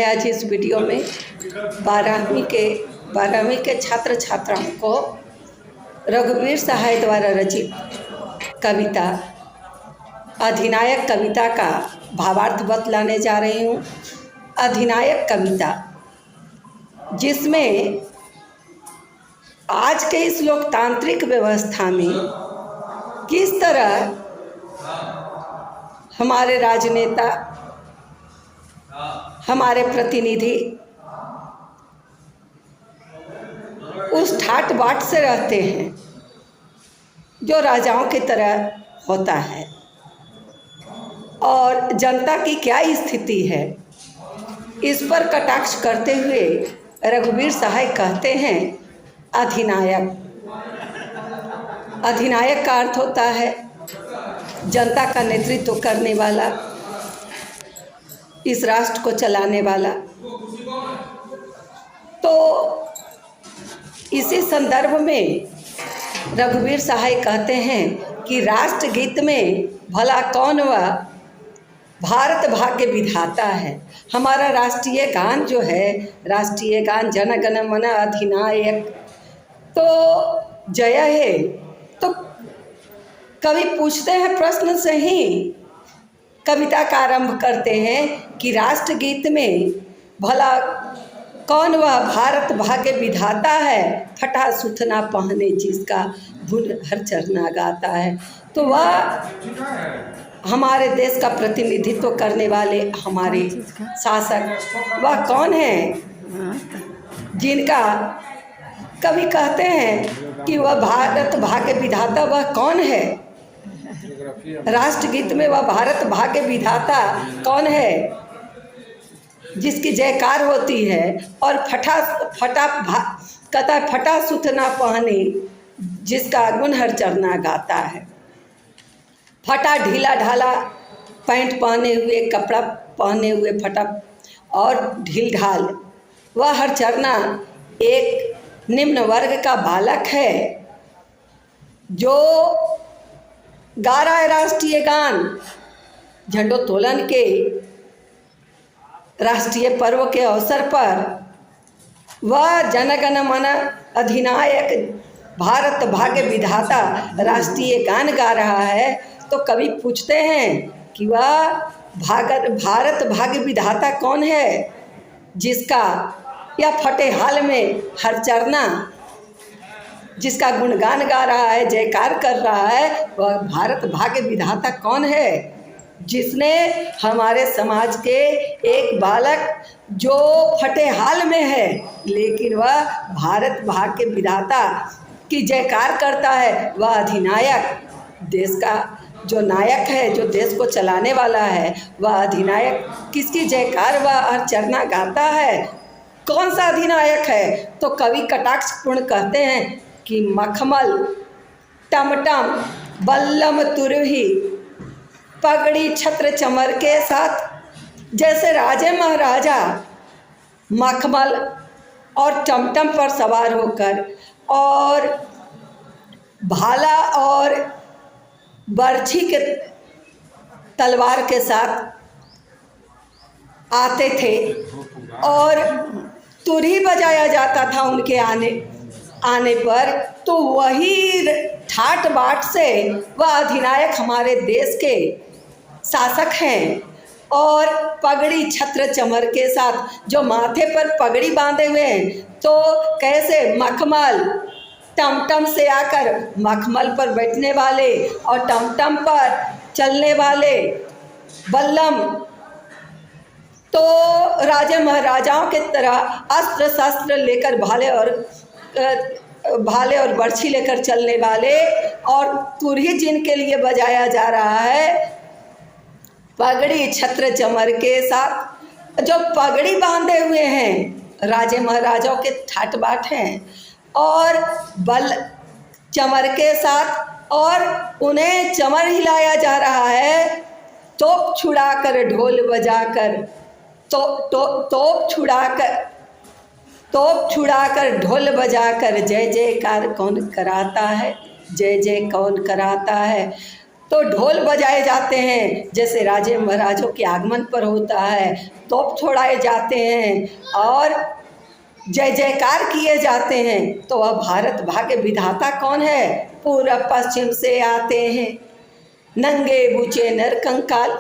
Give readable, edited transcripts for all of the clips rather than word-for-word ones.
आज इस वीडियो में 12वीं के छात्र छात्राओं को रघुवीर सहाय द्वारा रचित कविता अधिनायक कविता का भावार्थ बतलाने जा रही हूँ। अधिनायक कविता, जिसमें आज के इस लोकतांत्रिक व्यवस्था में किस तरह हमारे राजनेता, हमारे प्रतिनिधि उस ठाट बाट से रहते हैं जो राजाओं की तरह होता है, और जनता की क्या स्थिति है इस पर कटाक्ष करते हुए रघुवीर सहाय कहते हैं अधिनायक। अधिनायक का अर्थ होता है जनता का नेतृत्व करने वाला, इस राष्ट्र को चलाने वाला। तो इसी संदर्भ में रघुवीर सहाय कहते हैं कि राष्ट्रगीत में भला कौन वह भारत भाग्य विधाता है। हमारा राष्ट्रीय गान जो है, राष्ट्रीय गान जन गण मन अधिनायक तो जय है। तो कवि पूछते हैं प्रश्न से ही कविता का आरंभ करते हैं कि राष्ट्रगीत में भला कौन वह भारत भाग्य विधाता है, फटा सुथना पहने जिसका धुन हर चरना गाता है। तो वह हमारे देश का प्रतिनिधित्व करने वाले हमारे शासक वह कौन है, जिनका कवि कहते हैं कि वह भारत भाग्य विधाता वह कौन है। राष्ट्रगीत में वह भारत भाग्य विधाता कौन है जिसकी जयकार होती है, और फटा सुथना पहने जिसका गुण हर चरना गाता है। फटा ढीला ढाला पैंट पहने हुए, कपड़ा पहने हुए फटा और ढील ढाल, वह हर चरना एक निम्न वर्ग का बालक है जो गा रहा है राष्ट्रीय गान। झंडोत्तोलन के राष्ट्रीय पर्व के अवसर पर वह जनगण मन अधिनायक भारत भाग्य विधाता राष्ट्रीय गान गा रहा है। तो कवि पूछते हैं कि वह भारत भाग्य विधाता कौन है, जिसका या फटे हाल में हर चरना जिसका गुणगान गा रहा है, जयकार कर रहा है, वह भारत भाग्य विधाता कौन है, जिसने हमारे समाज के एक बालक जो फटे हाल में है लेकिन वह भारत भाग्य विधाता की जयकार करता है। वह अधिनायक, देश का जो नायक है, जो देश को चलाने वाला है, वह अधिनायक किसकी जयकार वह हर चरना गाता है। कौन सा अधिनायक है? तो कवि कटाक्षपूर्ण कहते हैं कि मखमल टमटम बल्लम तुरही पगड़ी छत्र चमर के साथ, जैसे राजे महाराजा मखमल और टमटम पर सवार होकर और भाला और बर्छी के तलवार के साथ आते थे और तुरही बजाया जाता था उनके आने पर। तो वही ठाट बाट से वह अधिनायक हमारे देश के शासक हैं। और पगड़ी छत्र चमर के साथ, जो माथे पर पगड़ी बांधे हुए हैं, तो कैसे मखमल टमटम से आकर मखमल पर बैठने वाले और टमटम पर चलने वाले बल्लम, तो राजे महाराजाओं के तरह अस्त्र शस्त्र लेकर भाले और बर्छी लेकर चलने वाले, और तुरही जिनके लिए बजाया जा रहा है पगड़ी छत्र चमर के साथ, जो पगड़ी बांधे हुए हैं राजे महाराजाओं के ठाट बाट हैं, और बल चमर के साथ, और उन्हें चमर हिलाया जा रहा है। तोप छुड़ाकर ढोल बजाकर, तोप छुड़ाकर ढोल बजाकर जय जयकार कौन कराता है, जय जय कौन कराता है। तो ढोल बजाए जाते हैं जैसे राजे महाराजों के आगमन पर होता है, तोप छोड़ाए जाते हैं और जय जयकार किए जाते हैं। तो वह भारत भाग्य विधाता कौन है? पूरब पश्चिम से आते हैं नंगे बूचे नर कंकाल।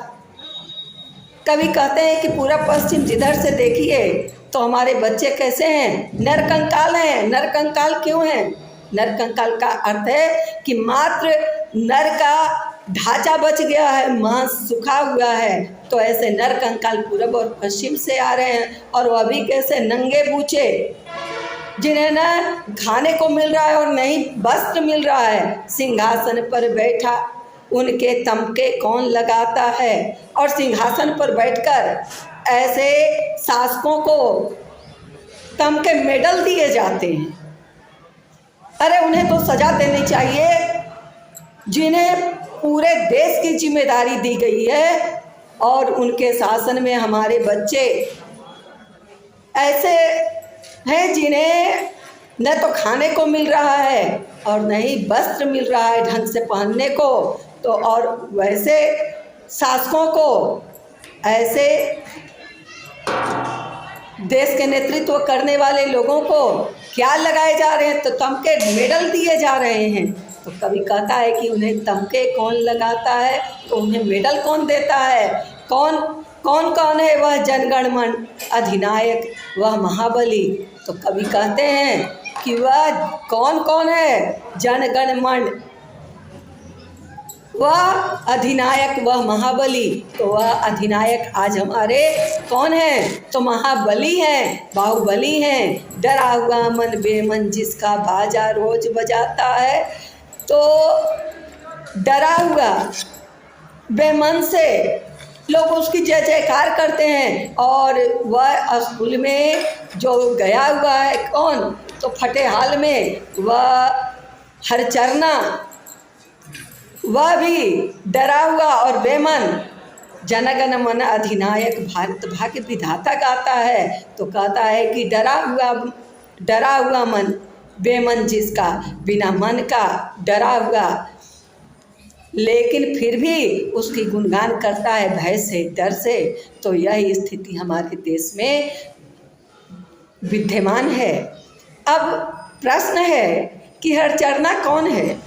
कवि कहते हैं कि पूरब पश्चिम जिधर से देखिए तो हमारे बच्चे कैसे हैं? नर कंकाल हैं। नर कंकाल क्यों हैं? नर कंकाल का अर्थ है कि मात्र नर का ढांचा बच गया है, मांस सूखा हुआ है। तो ऐसे नर कंकाल पूरब और पश्चिम से आ रहे हैं, और वह भी कैसे? नंगे बूचे, जिन्हें न खाने को मिल रहा है और नहीं वस्त्र मिल रहा है। सिंहासन पर बैठा उनके तमके कौन लगाता है। और सिंहासन पर बैठकर ऐसे शासकों को तमके मेडल दिए जाते हैं। अरे उन्हें तो सजा देनी चाहिए जिन्हें पूरे देश की जिम्मेदारी दी गई है, और उनके शासन में हमारे बच्चे ऐसे हैं जिन्हें न तो खाने को मिल रहा है और न ही वस्त्र मिल रहा है ढंग से पहनने को। तो और वैसे शासकों को, ऐसे देश के नेतृत्व करने वाले लोगों को क्या लगाए जा रहे हैं? तो तमके मेडल दिए जा रहे हैं। तो कवि कहता है कि उन्हें तमके कौन लगाता है, तो उन्हें मेडल कौन देता है? कौन कौन कौन है वह जनगण मन अधिनायक, वह महाबली? तो कवि कहते हैं कि वह कौन कौन है? जनगण मन, वह अधिनायक, वह महाबली। तो वह अधिनायक आज हमारे कौन है? तो महाबली हैं, बाहुबली हैं। डरा हुआ मन बेमन जिसका बाजा रोज बजाता है। तो डरा हुआ बेमन से लोग उसकी जय जयकार करते हैं, और वह स्कूल में जो गया हुआ है कौन? तो फटे हाल में वह हरचरना, वह भी डरा हुआ और बेमन जनगण मन अधिनायक भारत भाग्य विधाता गाता है। तो कहता है कि डरा हुआ मन बेमन जिसका, बिना मन का डरा हुआ, लेकिन फिर भी उसकी गुणगान करता है भय से, डर से। तो यह स्थिति हमारे देश में विद्यमान है। अब प्रश्न है कि हरचरना कौन है?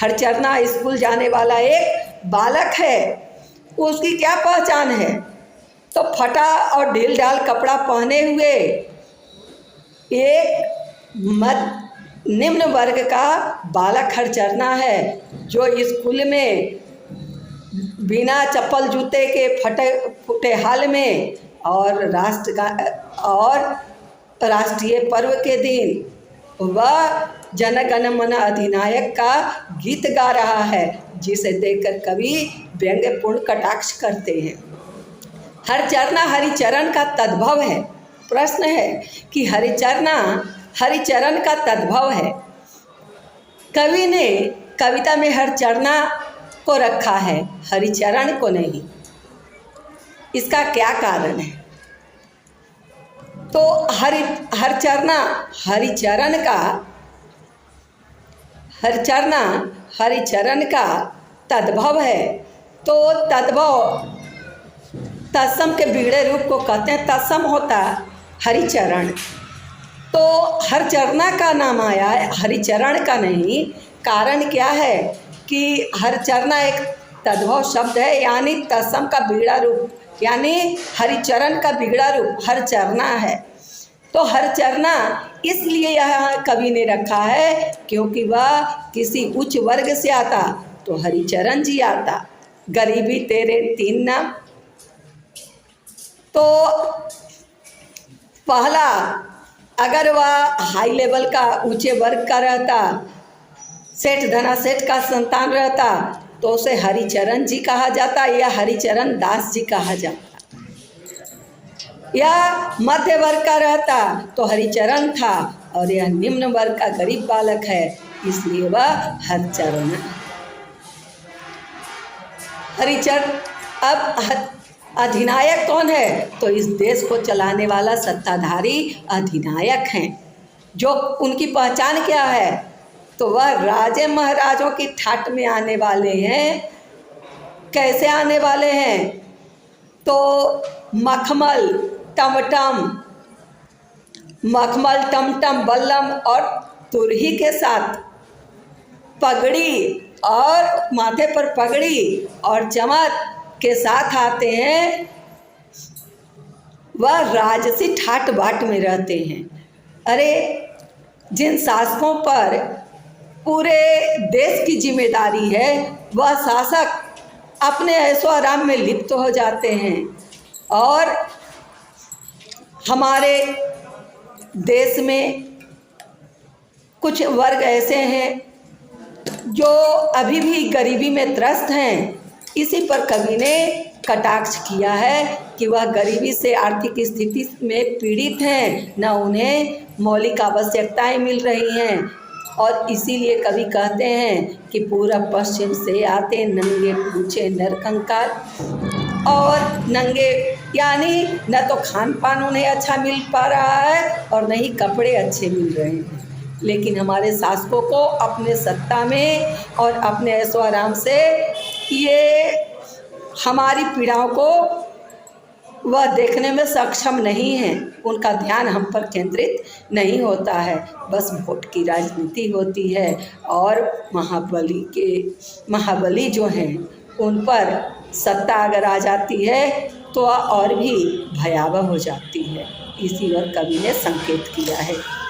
हरचरना स्कूल जाने वाला एक बालक है। उसकी क्या पहचान है? तो फटा और ढील ढाल कपड़ा पहने हुए एक निम्न वर्ग का बालक हरचरना है, जो स्कूल में बिना चप्पल जूते के फटे हाल में और राष्ट्रीय पर्व के दिन वह जनगण मन अधिनायक का गीत गा रहा है, जिसे देखकर कवि व्यंग्यपूर्ण कटाक्ष करते हैं। हरचरना हरिचरण का तद्भव है। प्रश्न है कि हरिचरना हरिचरण का तद्भव है। कवि ने कविता में हरचरना को रखा है, हरिचरण को नहीं। इसका क्या कारण है? तो हरचरना हरिचरण का तद्भव है। तो तद्भव तत्सम के बिगड़े रूप को कहते हैं। तत्सम होता हरिचरण। तो हरचरना का नाम आया है, हरिचरण का नहीं। कारण क्या है कि हरचरना एक तद्भव शब्द है, यानी तत्सम का बिगड़ा रूप, यानी हरिचरण का बिगड़ा रूप हरचरना है। तो हरचरना इसलिए यहाँ कवि ने रखा है क्योंकि वह किसी उच्च वर्ग से आता, तो हरिचरण जी आता। गरीबी तेरे तीन नाम। तो पहला, अगर वह हाई लेवल का ऊंचे वर्ग का रहता, सेठ धना सेठ का संतान रहता, तो उसे हरिचरण जी कहा जाता या हरिचरण दास जी कहा जाता। या मध्य वर्ग का रहता तो हरिचरण था, और यह निम्न वर्ग का गरीब बालक है, इसलिए वह हरचरण। हरिचरण। अब अधिनायक कौन है? तो इस देश को चलाने वाला सत्ताधारी अधिनायक हैं। जो उनकी पहचान क्या है? तो वह राजे महाराजों की ठाट में आने वाले हैं, कैसे आने वाले हैं? तो मखमल टमटम बल्लम और तुरही के साथ पगड़ी और माथे पर पगड़ी और चमक के साथ आते हैं। वह राजसी ठाट बाट में रहते हैं। अरे जिन शासकों पर पूरे देश की जिम्मेदारी है, वह शासक अपने ऐशो आराम में लिप्त हो जाते हैं। और हमारे देश में कुछ वर्ग ऐसे हैं जो अभी भी गरीबी में त्रस्त हैं। इसी पर कवि ने कटाक्ष किया है कि वह गरीबी से आर्थिक स्थिति में पीड़ित हैं, न उन्हें मौलिक आवश्यकताएं मिल रही हैं। और इसीलिए कवि कहते हैं कि पूरब पश्चिम से आते नंगे पूछे नरकंकाल। और नंगे यानी न तो खान पान उन्हें अच्छा मिल पा रहा है और न ही कपड़े अच्छे मिल रहे हैं। लेकिन हमारे शासकों को अपने सत्ता में और अपने ऐशो आराम से ये हमारी पीड़ाओं को वह देखने में सक्षम नहीं हैं। उनका ध्यान हम पर केंद्रित नहीं होता है, बस वोट की राजनीति होती है। और महाबली जो हैं उन पर सत्ता अगर आ जाती है तो और भी भयावह हो जाती है। इसी ओर कवि ने संकेत किया है।